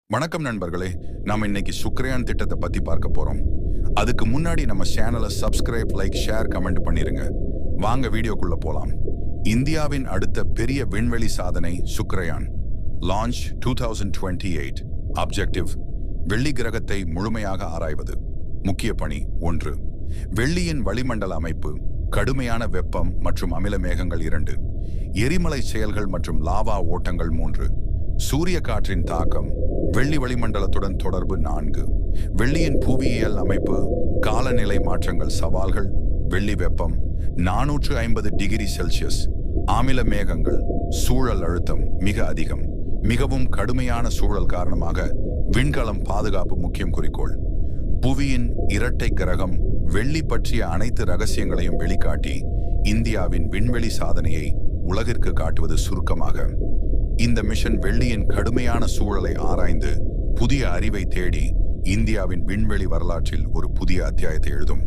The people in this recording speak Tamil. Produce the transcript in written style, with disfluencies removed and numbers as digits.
வணக்கம் நண்பர்களே. நாம இன்னைக்கு சுக்ரயான் திட்டத்தை பத்தி பார்க்க போறோம். அதுக்கு முன்னாடி நம்ம சேனலை சப்ஸ்கிரைப், லைக், ஷேர், கமெண்ட் பண்ணிருங்க. வாங்க வீடியோக்குள்ள போலாம். இந்தியாவின் அடுத்த பெரிய விண்வெளி சாதனை சுக்ரயான். லான்ச் 2028. ஆப்ஜெக்டிவ்: வெள்ளி கிரகத்தை முழுமையாக ஆராய்வது. முக்கிய பணி 1. வெள்ளியின் வளிமண்டல அமைப்பு, கடுமையான வெப்பம் மற்றும் அமில மேகங்கள் 2, எரிமலை செயல்கள் மற்றும் லாவா ஓட்டங்கள் 3, சூரிய காற்றின் தாக்கம், வெள்ளி வளிமண்டலத்துடன் தொடர்பு 4, வெள்ளியின் புவியியல் அமைப்பு, காலநிலை மாற்றங்கள் சவால்கள், வெள்ளி வெப்பம் 450 டிகிரி செல்சியஸ், அமில மேகங்கள், சூழல் அழுத்தம் மிக அதிகம், மிகவும் கடுமையான சூழல் காரணமாக விண்கலம் பாதுகாப்பு முக்கியம் குறிக்கோள். புவியின் இரட்டை கிரகம், வெள்ளி பற்றிய அனைத்து ரகசியங்களையும் வெளிக்காட்டி இந்தியாவின் விண்வெளி சாதனையை உலகிற்கு காட்டுவது. சுருக்கமாக, இந்த மிஷன் வெள்ளியின் கடுமையான சூழலை ஆராய்ந்து புதிய அறிவை தேடி இந்தியாவின் விண்வெளி வரலாற்றில் ஒரு புதிய அத்தியாயத்தை எழுதும்.